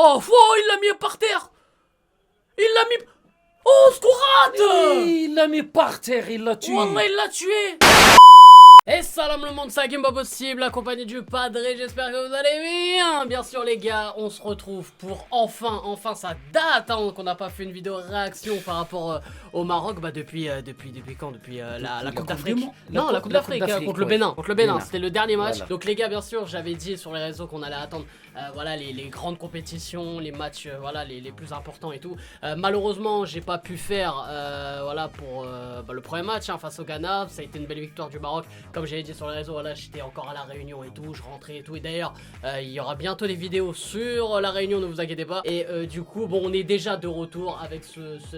Oh, il l'a mis par terre. Il l'a mis... Oh, Scourad. Il l'a mis par terre, il l'a tué. Wallah, il l'a tué. Et salam le monde, c'est Hakim pas possible, accompagné du Padre, j'espère que vous allez bien. Bien sûr les gars, on se retrouve pour enfin ça date hein, qu'on n'a pas fait une vidéo réaction par rapport au Maroc, bah depuis quand? Depuis la Coupe d'Afrique. Non, la Coupe d'Afrique contre le Bénin. Contre le Bénin, c'était le dernier match. Voilà. Donc les gars, bien sûr, j'avais dit sur les réseaux qu'on allait attendre voilà, les grandes compétitions, les matchs voilà, les plus importants et tout. Malheureusement, j'ai pas pu faire voilà, pour le premier match hein, face au Ghana. Ça a été une belle victoire du Maroc. Comme j'avais dit sur les réseaux, voilà, j'étais encore à la Réunion et tout, je rentrais et tout. Et d'ailleurs, il y aura bientôt des vidéos sur la Réunion, ne vous inquiétez pas. Et du coup, bon, on est déjà de retour avec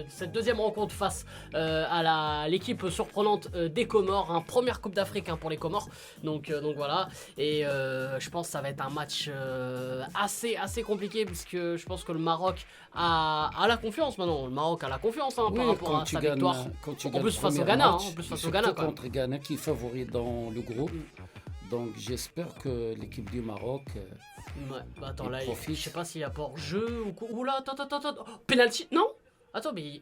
cette deuxième rencontre face à l'équipe surprenante des Comores. Hein, première Coupe d'Afrique hein, pour les Comores. Donc voilà. Et je pense que ça va être un match assez compliqué, puisque je pense que le Maroc a la confiance maintenant. Le Maroc a la confiance hein, par rapport à sa victoire. En plus face au Ghana. En plus face au Ghana. Contre Ghana qui favorise dans le groupe. Donc j'espère que l'équipe du Maroc ouais, bah attends là, je sais pas s'il y a pas hors-jeu ou quoi. Oula, attends. Oh, penalty, non? Attends, mais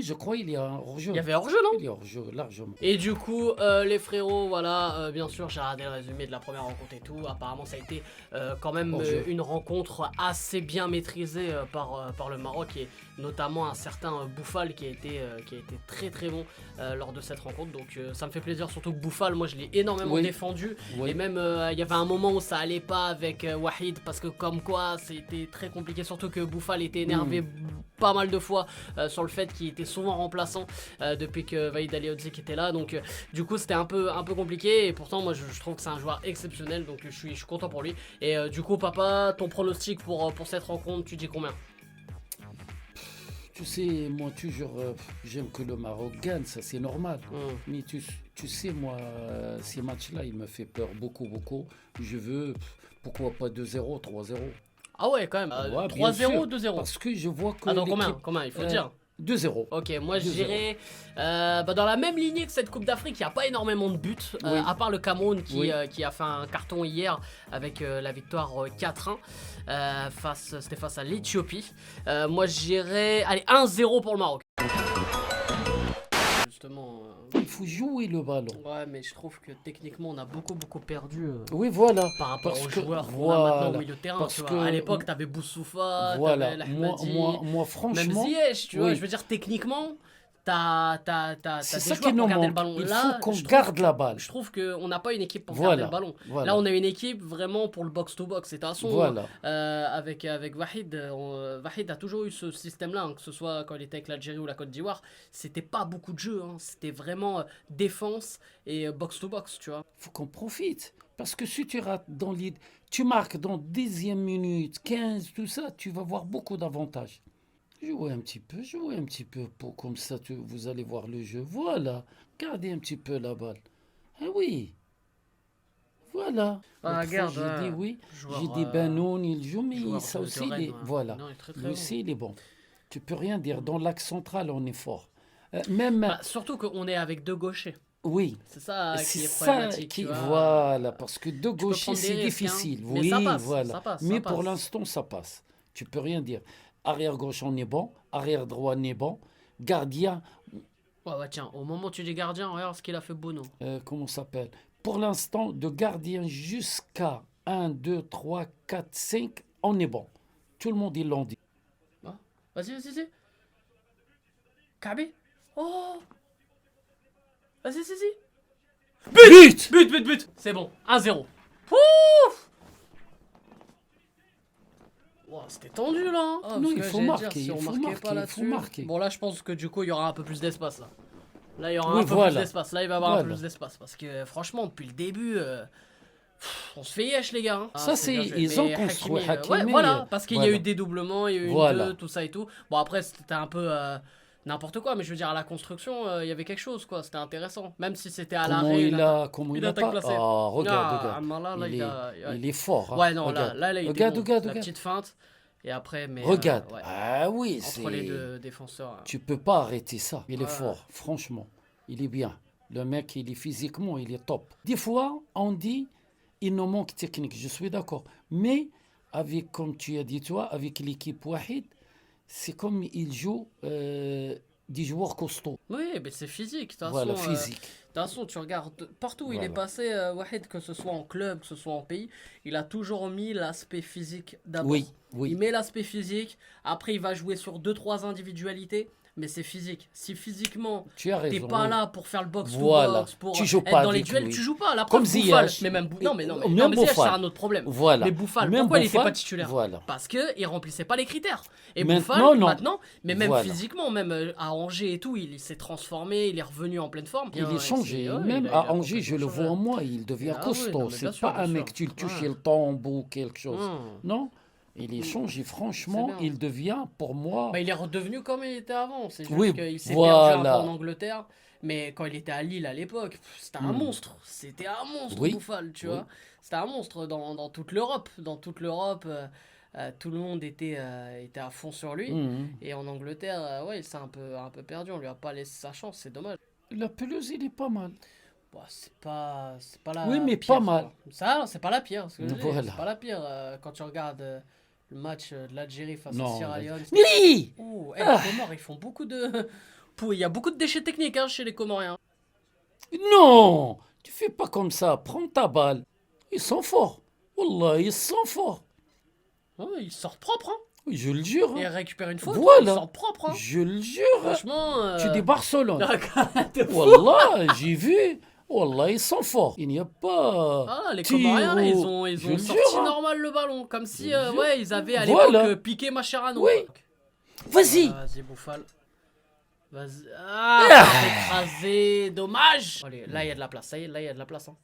je crois qu'il y a un hors-jeu. Il y avait hors-jeu, non? Il y a hors-jeu, largement. Et du coup, les frérots, voilà, bien sûr, j'ai regardé le résumé de la première rencontre et tout. Apparemment, ça a été quand même une rencontre assez bien maîtrisée par le Maroc et notamment un certain Bouffal qui a été très bon lors de cette rencontre. Donc ça me fait plaisir, surtout que Bouffal, moi je l'ai énormément défendu. Et même il y avait un moment où ça allait pas avec Wahid parce que comme quoi c'était très compliqué, surtout que Bouffal était énervé pas mal de fois sur le fait qu'il était souvent remplaçant depuis que Wahid Aliodzik était là. Donc du coup c'était un peu compliqué et pourtant moi je trouve que c'est un joueur exceptionnel, donc je suis content pour lui. Et du coup papa, ton pronostic pour cette rencontre, tu dis combien? Tu sais, moi toujours, j'aime que le Maroc gagne, ça c'est normal. Mais tu sais, moi, ces matchs-là, ils me font peur beaucoup. Je veux, pourquoi pas 2-0, 3-0. Ah ouais, quand même. 3-0, 2-0. Parce que je vois que. Attends, combien il faut dire 2-0. Ok, moi je dirais dans la même lignée que cette Coupe d'Afrique, il n'y a pas énormément de buts, à part le Cameroun qui a fait un carton hier avec la victoire 4-1, c'était face à l'Éthiopie. Moi je dirais, allez, 1-0 pour le Maroc. Justement. Il faut jouer le ballon. Ouais, mais je trouve que techniquement on a beaucoup perdu. Oui, voilà. Par rapport aux joueurs qu'on a maintenant au milieu de terrain. Parce tu vois. À l'époque, t'avais Boussoufa, voilà. t'avais moi, franchement. Même Ziyech, tu vois. Je veux dire, techniquement, t'as c'est des ça joueurs qui nous pour garder manque. le ballon. Il Là, faut qu'on garde la balle. Je trouve qu'on n'a pas une équipe pour garder le ballon. Là, on a une équipe vraiment pour le box-to-box. Et de toute façon, avec Wahid, Wahid a toujours eu ce système-là, hein, que ce soit quand il était avec l'Algérie ou la Côte d'Ivoire. C'était pas beaucoup de jeux. Hein. C'était vraiment défense et box-to-box, tu vois. Faut qu'on profite. Parce que si tu rates tu marques dans 10e minute, 15, tout ça, tu vas voir beaucoup d'avantages. Jouez un petit peu, pour comme ça vous allez voir le jeu. Voilà, gardez un petit peu la balle. Ah oui, voilà. Regarde, j'ai dit oui, j'ai dit Benoun, il joue, mais ça aussi, voilà. Non, il est très, lui aussi, il est bon. Tu peux rien dire, dans l'axe central, on est fort. Même... surtout qu'on est avec deux gauchers. Oui, c'est ça qui est problématique. Voilà, parce que deux gauchers, c'est difficile. Hein. Oui, mais ça passe, voilà. Mais pour l'instant, ça passe. Tu peux rien dire. Arrière gauche, on est bon. Arrière droit, on est bon. Gardien. Ouais, tiens, au moment où tu dis gardien, regarde ce qu'il a fait Bono. Comment ça s'appelle? Pour l'instant, de gardien jusqu'à 1, 2, 3, 4, 5, on est bon. Tout le monde, ils l'ont dit. Ah, vas-y. Kabi. Oh. Vas-y. But. C'est bon, 1-0. Pouf. Wow, c'était tendu là. Non, il faut marquer. Il faut marquer. Bon, là, je pense que du coup, il y aura un peu plus d'espace là. Là, il y aura un peu plus d'espace. Là, il va y avoir un peu plus d'espace. Parce que franchement, depuis le début, on se fait yesh, les gars. Hein. Ça, c'est. Ils ont construit Hakimi. Ouais, voilà. Parce qu'il y a eu des doublements, il y a eu une, deux, tout ça et tout. Bon, après, c'était un peu. N'importe quoi, mais je veux dire, à la construction, il y avait quelque chose, quoi. C'était intéressant. Même si c'était à l'arrêt. Comment il a pas placé. Oh, regarde. Il est fort. Hein. Ouais, non, là, il était regarde. La petite feinte. Et après, mais. Regarde. Ah oui, entre les deux défenseurs. Tu peux pas arrêter ça. Il est fort, franchement. Il est bien. Le mec, il est physiquement, il est top. Des fois, on dit, il nous manque technique. Je suis d'accord. Mais avec, comme tu as dit toi, avec l'équipe Wahid, c'est comme il joue des joueurs costauds. Oui, mais c'est physique. De toute Voilà, façon, physique. de toute façon, tu regardes partout où il est Voilà. passé, Wahed, que ce soit en club, que ce soit en pays, il a toujours mis l'aspect physique d'abord. Oui, Il oui. met l'aspect physique, après il va jouer sur deux trois individualités, mais c'est physique. Si physiquement, Tu as t'es raison. pas oui. là pour faire le box to Voilà. box, pour Tu joues être pas dans les avec duels, lui. tu joues pas. La Comme preuve, Bouffal, Ziyech. mais même non mais Même non mais Ziyech, c'est Bouffal. un autre problème. Voilà. Mais Bouffal, Même pourquoi il était Bouffal, pas titulaire? voilà. Parce que il remplissait pas les critères. Et Maintenant, Bouffal, non. maintenant, mais même Voilà. physiquement, même à Angers et tout, il s'est transformé, il est revenu en pleine forme. Il Bien, est changé. ouais, Même il a à Angers, je le complètement vois en changé. moi, il devient Ah oui, non, costaud. mais bien C'est sûr, pas un bien mec, sûr. tu le touches, Ouais. il tombe ou quelque chose. Hmm. Non, il est changé. Franchement, bien. il devient pour moi. Bah, il est redevenu comme il était avant. C'est juste Oui, qu'il s'est voilà. perdu un peu en Angleterre. Mais quand il était à Lille à l'époque, c'était un monstre. C'était un monstre, Oui. Bouffal, tu Oui. vois. C'était un monstre dans toute l'Europe. Dans toute l'Europe, tout le monde était à fond sur lui. Mhm. Et en Angleterre, ouais, il s'est un peu perdu. On lui a pas laissé sa chance, c'est dommage. La pelouse, il est pas mal. Bah, c'est pas la Oui, mais pire, pas mal. quoi. Ça, c'est pas la pire. Ce que je dis, Voilà. c'est pas la pire. Quand tu regardes le match de l'Algérie face Non, à Sierra Leone. Oui. Ouh, les Comores, ils font beaucoup de. Il y a beaucoup de déchets techniques hein, chez les Comoriens. Non, tu fais pas comme ça. Prends ta balle. Ils sont forts. Wallah, ils sont forts. Ouais, ils sortent propres. Hein. Oui, je le jure. Et ils hein. récupèrent une faute. Voilà. Ils sortent propres. Hein. Je le jure. Franchement. Tu dis Barcelone. de fou. Wallah, j'ai vu. Wallah, ils sont forts. Il n'y a pas. Ah, les tir Comoriens, ils au- ont Je le sorti jure, hein. normal le ballon. Comme si, Je le jure. ouais, ils avaient à l'époque Voilà. piqué Mascherano. Oui. Vas-y. Vas-y, Bouffal. Vas-y. Ah, ça fait écraser. Dommage. Allez, là, il y a de la place. Ça y est, là, il y a de la place. Hein.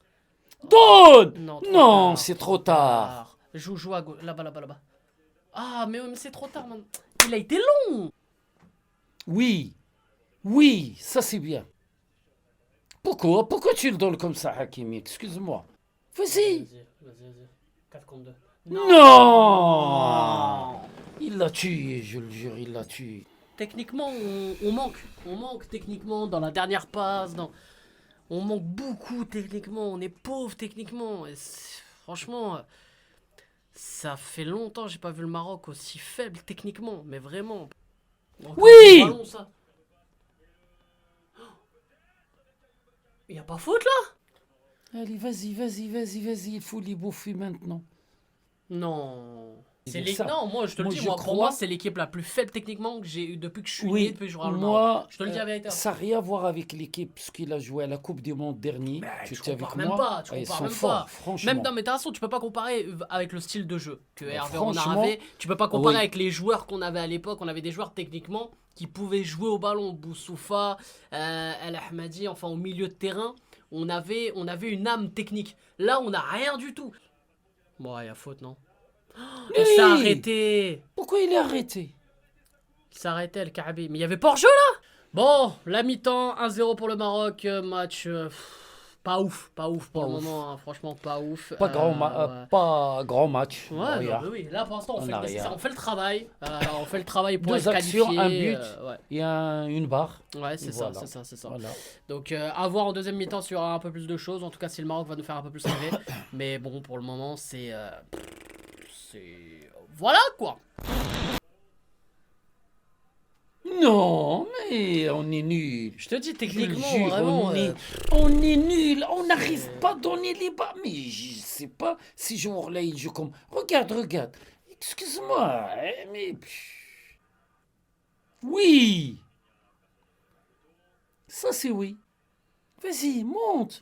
Donne. Non, Non, c'est trop tard. Joue à gauche. Là-bas, là-bas, là-bas. Ah, mais c'est trop tard, man. Il a été long. Oui. Oui, ça c'est bien. Pourquoi tu le donnes comme ça, Hakimi? Excuse-moi. Vas-y. Vas-y. 4 contre 2. Non. Il l'a tué, je le jure, il l'a tué. Techniquement, on manque. On manque techniquement dans la dernière passe. On manque beaucoup techniquement. On est pauvre techniquement. Et franchement, ça fait longtemps que j'ai pas vu le Maroc aussi faible techniquement. Mais vraiment. Encore Oui. du ballon, ça. Il n'y a pas faute là? Allez, vas-y, il faut les bouffer maintenant. Non. C'est ça. Non, moi je te le Moi, dis, je pour crois- moi c'est l'équipe la plus faible techniquement que j'ai eu depuis que je suis né, Oui, depuis que je regarde le moi, Maroc. Je te le dis la vérité. ça n'a rien à voir avec l'équipe, parce qu'il a joué à la Coupe du Monde dernier. Tu Tu étais avec compares même moi. pas, tu Ah, ils compares sont même forts, pas. franchement. Même dans mes façon, tu peux pas comparer avec le style de jeu que Hervé Renard franchement, avait. Tu peux pas comparer oui. avec les joueurs qu'on avait à l'époque. On avait des joueurs techniquement qui pouvaient jouer au ballon. Boussoufa, El Ahmadi, enfin au milieu de terrain. On avait une âme technique. Là, on n'a rien du tout. Bon, il y a faute, non? Il s'est Oui. arrêté. Pourquoi il est arrêté? Il s'arrêtait le Kaabi. Mais il y avait pas hors-jeu là. Bon, la mi-temps, 1-0 pour le Maroc. Match pas ouf pour Pas le ouf. moment. Hein, franchement, pas ouf. Pas ouais. pas grand match. Ouais, Regarde. non, mais oui. Là, pour l'instant, on On fait a le nécessaire. rien. On fait le travail. On fait le travail pour Deux être actions, qualifié. un but. Ouais, Il y a une barre. ouais c'est Voilà. ça, c'est ça. Voilà. Donc, à voir en deuxième mi-temps s'il y aura un peu plus de choses. En tout cas, si le Maroc va nous faire un peu plus rêver. Mais bon, pour le moment, c'est. Voilà quoi. Non, mais on est nul. Je te dis, Je le techniquement, jure, vraiment. on est nul. On n'arrive pas à donner les bas. Mais je sais pas, ces joueurs-là, ils jouent comme. Regarde. Excuse-moi, hein, mais. Oui. Ça, c'est oui. Vas-y, monte.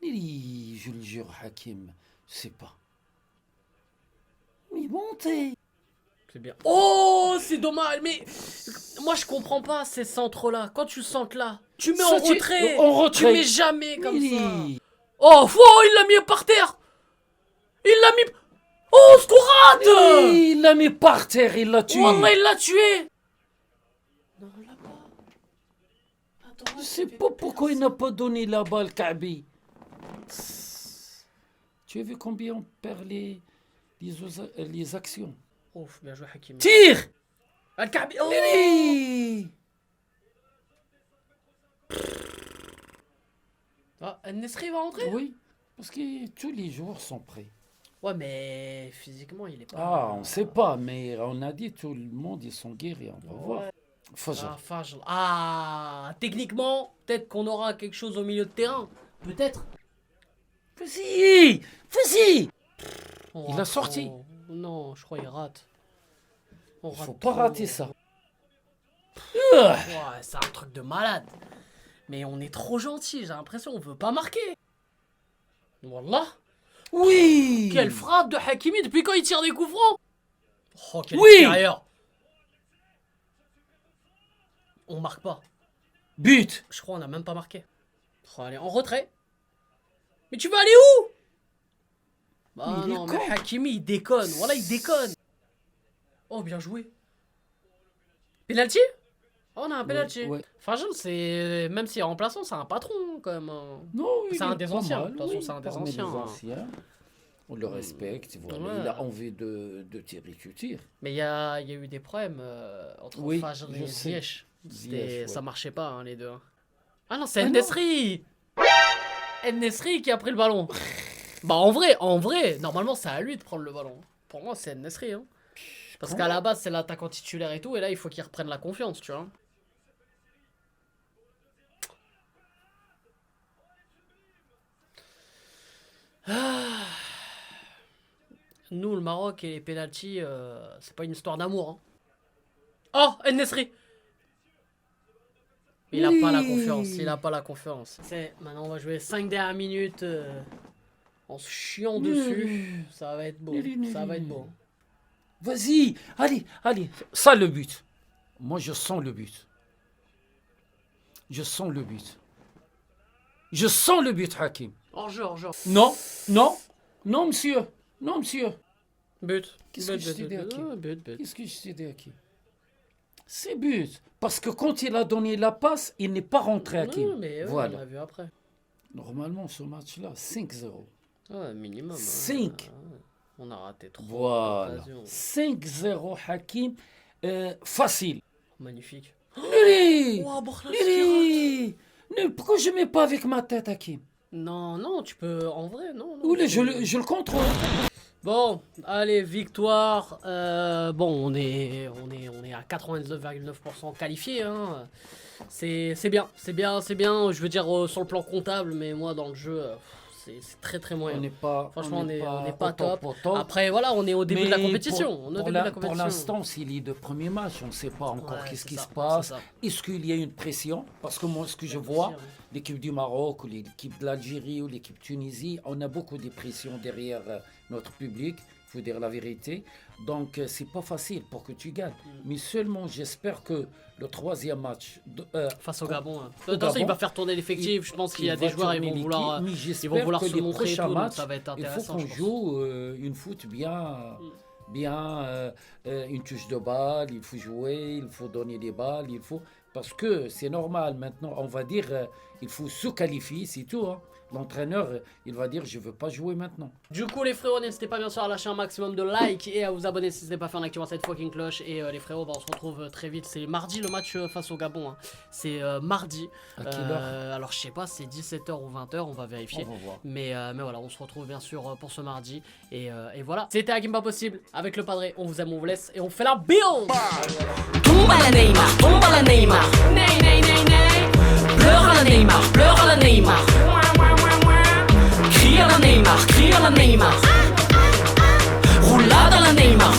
Je le jure, Hakim, je sais pas. Mais montez. C'est bien. Oh, c'est dommage, mais moi je comprends pas ces centres-là. Quand tu centres là, tu mets Ça, en retrait. en retrait. Tu mets jamais comme Oui. ça. Oh, il l'a mis par terre. Il l'a mis. Oh, Scourade. Oui, il l'a mis par terre, il l'a tué. Wallah, il l'a tué. Non, là pas. Attends, Je sais pas pourquoi il n'a pas donné la balle, Kabi. Tu as vu combien on perd les actions? Ouf, bien joué Hakim. Tire. Al-Kaabi. Oh. Oui. Ah, Nesri va rentrer. Oui, parce que tous les joueurs sont prêts. Ouais, mais physiquement, il est pas. Ah, on sait pas, mais on a dit tout le monde, ils sont guéris, on va voir. Ouais. Fajr. Ah, Fajr. Ah, techniquement, peut-être qu'on aura quelque chose au milieu de terrain. Peut-être. Vas-y, vas-y. On Il a rate sorti. trop. Non, je crois qu'il rate. On Il faut rate pas trop. rater ça. Ouais, c'est un truc de malade. Mais on est trop gentil, j'ai l'impression on veut pas marquer. Wallah. Oui. Quelle frappe de Hakimi depuis quand il tire des coups francs. Oh, quel Oui. extérieur. On marque pas. But. Je crois on a même pas marqué. Oh, allez, en retrait. Mais tu vas aller où? Bah Il est non, con. mais Hakimi il déconne. Voilà, il déconne. Oh, bien joué. Penalty? Oh, on a un penalty. ouais. Fajr, c'est. Même s'il est remplaçant, c'est un patron quand même. Non, il C'est un est des pas anciens. mal, De toute façon, oui, c'est un des parmi les anciens. On le respecte, voilà. Ouais. Il a envie de tirer, tu tires. Mais il y a eu des problèmes entre Oui, Fajr je et sais. Ziyech. Ziyech, ouais. Ça marchait pas, hein, les deux. Ah non, c'est Ah non. El-Nesri. El-Nesri qui a pris le ballon. Bah en vrai, normalement c'est à lui de prendre le ballon. Pour moi, c'est El-Nesri. Hein. Parce qu'à la base, c'est l'attaquant titulaire et tout, et là, il faut qu'il reprenne la confiance, tu vois. Ah. Nous, le Maroc et les pénaltys, c'est pas une histoire d'amour. Hein. Oh, El-Nesri. Il a pas la confiance, il a pas la confiance. Maintenant, on va jouer 5 dernières minutes en se chiant dessus. Ça va être beau, ça va être beau. Vas-y, allez, allez. Ça, le but. Moi, je sens le but. Je sens le but. Je sens le but, Hakim. Hors-jeu, hors-jeu. Non, non, non, monsieur. Non, monsieur. But. Qu'est-ce que je t'ai dit, Hakim? But. Qu'est-ce que je t'ai dit, Hakim? C'est but. Parce que quand il a donné la passe, il n'est pas rentré, Hakim. Non, mais ouais, on Voilà. l'a vu après. Normalement, ce match-là, 5-0. Ouais, minimum. 5. Hein. On a raté trop Voilà. d'occasions. 5-0, Hakim. Facile. Magnifique. Lili, Oh, Borlas qui rate. Lili. Pourquoi je ne mets pas avec ma tête, Hakim? Non, tu peux. En vrai, non. Oula, je tu- le contrôle. Bon, allez, victoire. Bon, on est à 99,9% qualifié. Hein. C'est bien. Je veux dire, sur le plan comptable, mais moi, dans le jeu, c'est très très moyen. On n'est pas, Franchement, on n'est pas au top, top. au top. Après, voilà, on est au début de la Mais compétition. On est au début de la pour compétition. l'instant, c'est les deux premiers matchs. On ne sait pas encore Ouais, qu'est-ce c'est qui ça, se passe. c'est ça. Est-ce qu'il y a une pression? Parce que moi, ce que je vois, l'équipe du Maroc, ou l'équipe de l'Algérie, ou l'équipe de Tunisie, on a beaucoup de pression derrière notre public. Il faut dire la vérité. Donc, c'est pas facile pour que tu gagnes. Mais seulement, j'espère que le troisième match... Face au Gabon. Hein. au De toute façon, il Gabon, va faire tourner l'effectif. Je pense qu'il y a il des va joueurs, ils tourner vont vouloir, l'équipe, mais ils vont j'espère vouloir que se les montrer et prochains tout. Donc matchs, ça va être il faut intéressant. qu'on je pense. joue une foot bien, une touche de balle, il faut jouer, il faut donner des balles, parce que c'est normal maintenant, on va dire, il faut se qualifier, c'est tout. Hein. L'entraîneur, il va dire, je veux pas jouer maintenant. Du coup, les frérots, n'hésitez pas bien sûr à lâcher un maximum de likes et à vous abonner si ce n'est pas fait en activant cette fucking cloche. Et les frérots, on se retrouve très vite. C'est mardi le match face au Gabon. Hein. C'est mardi. À quelle heure? Alors, je sais pas, c'est 17h ou 20h, on va vérifier. On va voir. Mais voilà, on se retrouve bien sûr pour ce mardi. Et voilà. C'était Hakim Pas Possible avec le Padré. On vous aime, on vous laisse et on fait la build. Tombe à la Neymar, tombe à la Neymar. Ney, ney, ney, ney. Pleure à la Neymar, pleure à la Neymar. Crie à la Neymar, crie à la Neymar. Roulade à la Neymar.